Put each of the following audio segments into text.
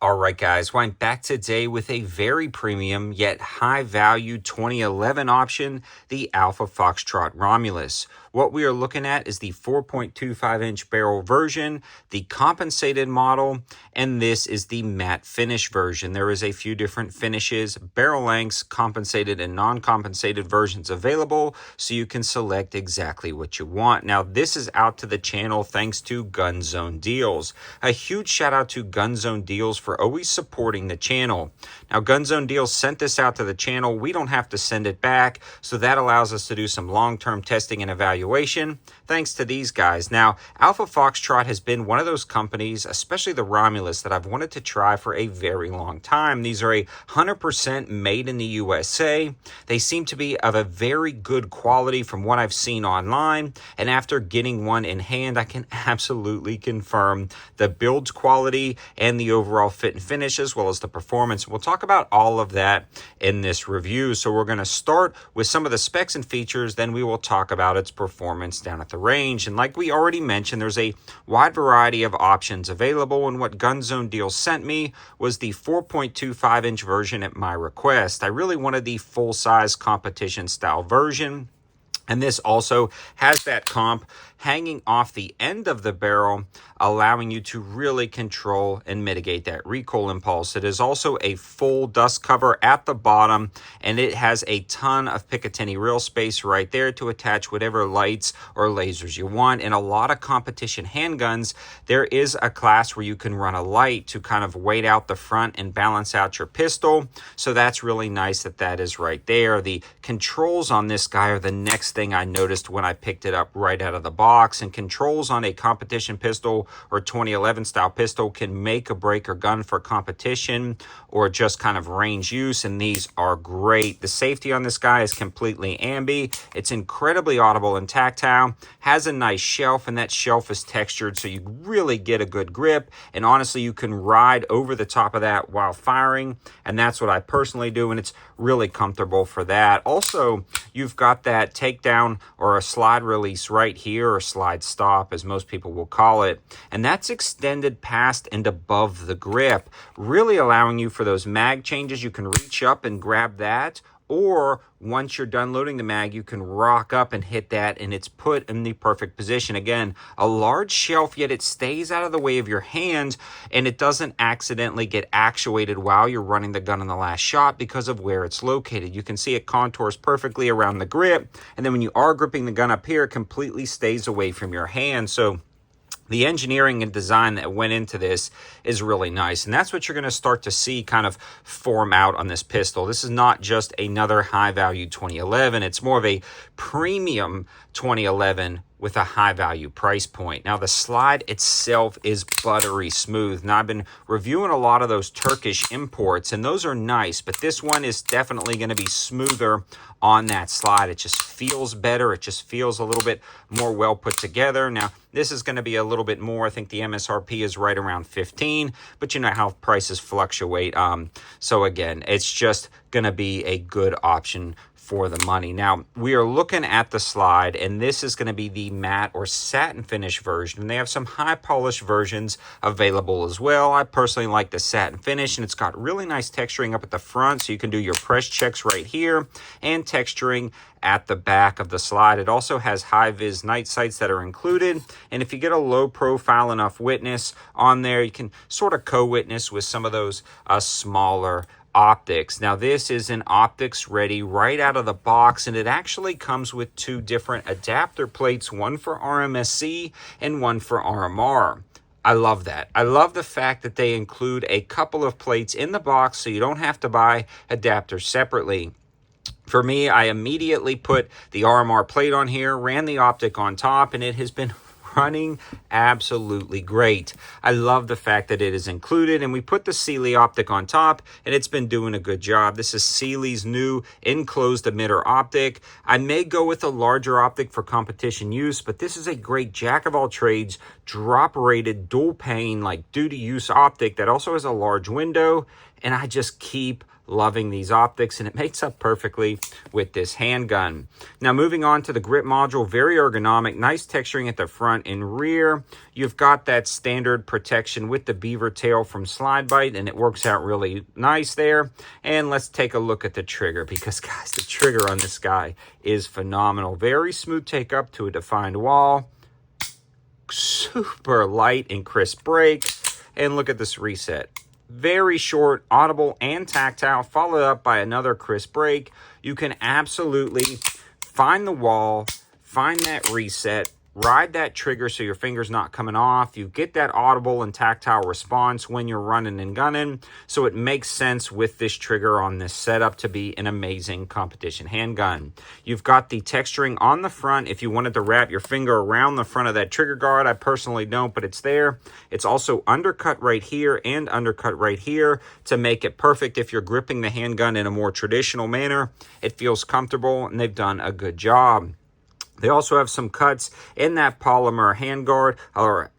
All right, guys, well, I'm back today with a very premium yet high value 2011 option, the Alpha Foxtrot Romulus. What we are looking at is the 4.25-inch barrel version, the compensated model, and this is the matte finish version. There is a few different finishes, barrel lengths, compensated and non-compensated versions available, so you can select exactly what you want. Now, this is out to the channel thanks to Gun Zone Deals. A huge shout out to Gun Zone Deals for always supporting the channel. Now, Gun Zone Deals sent this out to the channel. We don't have to send it back, so that allows us to do some long-term testing and evaluation thanks to these guys. Now, Alpha Foxtrot has been one of those companies, especially the Romulus, that I've wanted to try for a very long time. These are 100% made in the USA. They seem to be of a very good quality from what I've seen online, and after getting one in hand, I can absolutely confirm the build quality and the overall fit and finish, as well as the performance. We'll talk about all of that in this review. So we're going to start with some of the specs and features, then we will talk about its performance down at the range. And like we already mentioned, there's a wide variety of options available, and what Gun Zone Deals sent me was the 4.25-inch version at my request. I really wanted the full-size competition style version, and this also has that comp hanging off the end of the barrel, allowing you to really control and mitigate that recoil impulse. It is also a full dust cover at the bottom, and it has a ton of Picatinny reel space right there to attach whatever lights or lasers you want. In a lot of competition handguns, there is a class where you can run a light to kind of weight out the front and balance out your pistol. So that's really nice that that is right there. The controls on this guy are the next thing I noticed when I picked it up right out of the box. And controls on a competition pistol or 2011 style pistol can make or break a gun for competition or just kind of range use, and these are great. The safety on this guy is completely ambi. It's incredibly audible and tactile, has a nice shelf, and that shelf is textured so you really get a good grip, and honestly you can ride over the top of that while firing, and that's what I personally do, and it's really comfortable for that. Also, you've got that takedown or a slide release right here, or slide stop as most people will call it, and that's extended past and above the grip, really allowing you for those mag changes. You can reach up and grab that, or once you're done loading the mag, you can rock up and hit that, and it's put in the perfect position. Again, a large shelf, yet it stays out of the way of your hand, and it doesn't accidentally get actuated while you're running the gun on the last shot because of where it's located. You can see it contours perfectly around the grip, and then when you are gripping the gun up here, it completely stays away from your hand. So the engineering and design that went into this is really nice, and that's what you're going to start to see kind of form out on this pistol. This is not just another high-value 2011. It's more of a premium 2011 with a high-value price point. Now, the slide itself is buttery smooth. Now, I've been reviewing a lot of those Turkish imports, and those are nice, but this one is definitely going to be smoother on that slide. It just feels better. It just feels a little bit more well put together. Now, this is going to be a little bit more. I think the MSRP is right around 15, but you know how prices fluctuate. So again, it's just going to be a good option for the money. Now, we are looking at the slide, and this is going to be the matte or satin finish version. And they have some high polish versions available as well. I personally like the satin finish, and it's got really nice texturing up at the front, so you can do your press checks right here, and texturing at the back of the slide. It also has high-vis night sights that are included, and if you get a low-profile enough witness on there, you can sort of co-witness with some of those smaller optics. Now, this is an optics ready right out of the box, and it actually comes with two different adapter plates, one for RMSC and one for RMR. I love that. I love the fact that they include a couple of plates in the box so you don't have to buy adapters separately. For me, I immediately put the RMR plate on here, ran the optic on top, and it has been running absolutely great. I love the fact that it is included, and we put the Sealy optic on top, and it's been doing a good job. This is Sealy's new enclosed emitter optic. I may go with a larger optic for competition use, but this is a great jack of all trades, drop rated, dual pane, like duty use optic that also has a large window, and I just keep loving these optics, and it makes up perfectly with this handgun. Now moving on to the grip module, very ergonomic, nice texturing at the front and rear. You've got that standard protection with the beaver tail from Slide Bite, and it works out really nice there. And let's take a look at the trigger, because guys, the trigger on this guy is phenomenal. Very smooth take up to a defined wall, super light and crisp break, and look at this reset. Very short, audible, and tactile, followed up by another crisp break. You can absolutely find the wall, find that reset, ride that trigger so your finger's not coming off. You get that audible and tactile response when you're running and gunning. So it makes sense with this trigger on this setup to be an amazing competition handgun. You've got the texturing on the front if you wanted to wrap your finger around the front of that trigger guard. I personally don't, but it's there. It's also undercut right here and undercut right here to make it perfect if you're gripping the handgun in a more traditional manner. It feels comfortable, and they've done a good job. They also have some cuts in that polymer handguard or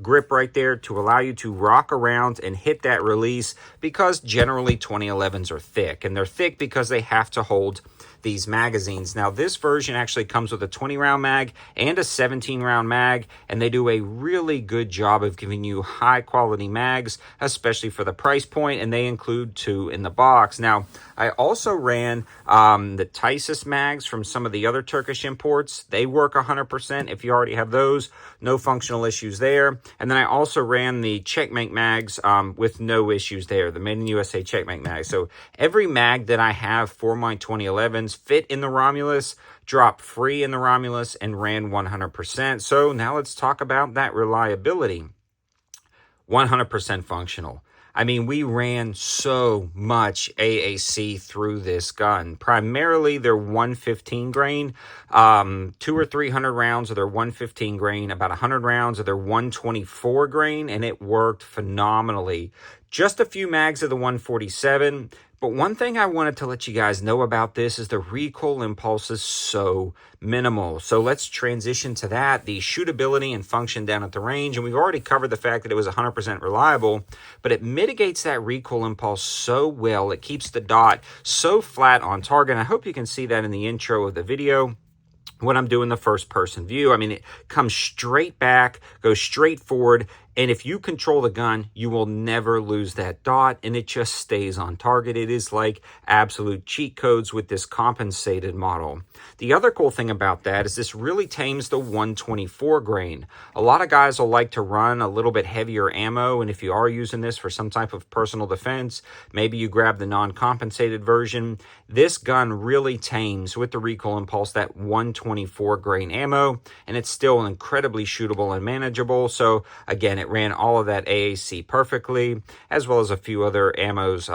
grip right there to allow you to rock around and hit that release, because generally 2011s are thick, and they're thick because they have to hold these magazines. Now this version actually comes with a 20-round mag and a 17-round mag, and they do a really good job of giving you high quality mags, especially for the price point, and they include 2 in the box. Now I also ran the Tysus mags from some of the other Turkish imports. They work 100% if you already have those. No functional issues there. And then I also ran the Checkmate mags with no issues there, the Made in USA Checkmate mags. So every mag that I have for my 2011s fit in the Romulus, dropped free in the Romulus, and ran 100%. So now let's talk about that reliability. 100% functional. I mean, we ran so much AAC through this gun. Primarily, they're 115 grain, 200 or 300 rounds of their 115 grain, about 100 rounds of their 124 grain, and it worked phenomenally. Just a few mags of the 147. But one thing I wanted to let you guys know about this is the recoil impulse is so minimal. So let's transition to that, the shootability and function down at the range. And we've already covered the fact that it was 100% reliable, but it mitigates that recoil impulse so well. It keeps the dot so flat on target. And I hope you can see that in the intro of the video when I'm doing the first person view. I mean, it comes straight back, goes straight forward, and if you control the gun, you will never lose that dot, and it just stays on target. It is like absolute cheat codes with this compensated model. The other cool thing about that is this really tames the 124 grain. A lot of guys will like to run a little bit heavier ammo, and if you are using this for some type of personal defense, maybe you grab the non-compensated version. This gun really tames with the recoil impulse that 124 grain ammo, and it's still incredibly shootable and manageable. So again, it ran all of that AAC perfectly, as well as a few other ammos,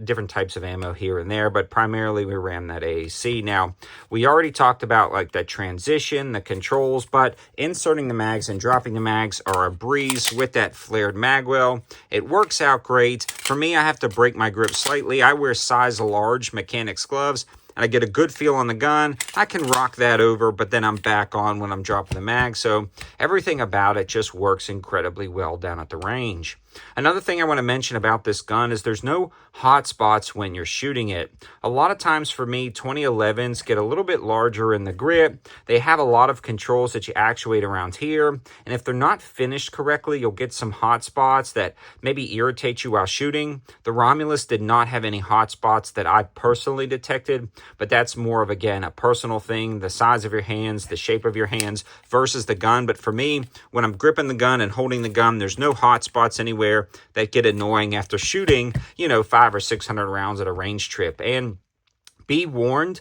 different types of ammo here and there, but primarily we ran that AAC. Now, we already talked about like that transition, the controls, but inserting the mags and dropping the mags are a breeze with that flared magwell. It works out great. For me, I have to break my grip slightly. I wear size large mechanics gloves, and I get a good feel on the gun. I can rock that over, but then I'm back on when I'm dropping the mag. So everything about it just works incredibly well down at the range. Another thing I want to mention about this gun is there's no hot spots when you're shooting it. A lot of times for me, 2011s get a little bit larger in the grip. They have a lot of controls that you actuate around here. And if they're not finished correctly, you'll get some hot spots that maybe irritate you while shooting. The Romulus did not have any hot spots that I personally detected, but that's more of, again, a personal thing, the size of your hands, the shape of your hands versus the gun. But for me, when I'm gripping the gun and holding the gun, there's no hot spots anywhere that get annoying after shooting, 500 or 600 rounds at a range trip. And be warned,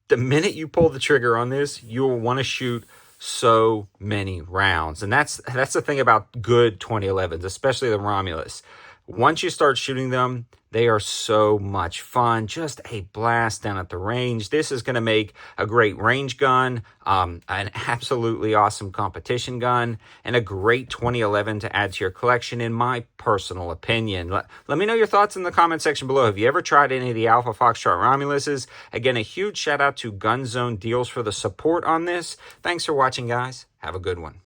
the minute you pull the trigger on this, you'll want to shoot so many rounds. And that's the thing about good 2011s, especially the Romulus. Once you start shooting them, they are so much fun. Just a blast down at the range. This is going to make a great range gun, an absolutely awesome competition gun, and a great 2011 to add to your collection, in my personal opinion. Let me know your thoughts in the comment section below. Have you ever tried any of the Alpha Foxtrot Romuluses? Again, a huge shout out to Gun Zone Deals for the support on this. Thanks for watching, guys. Have a good one.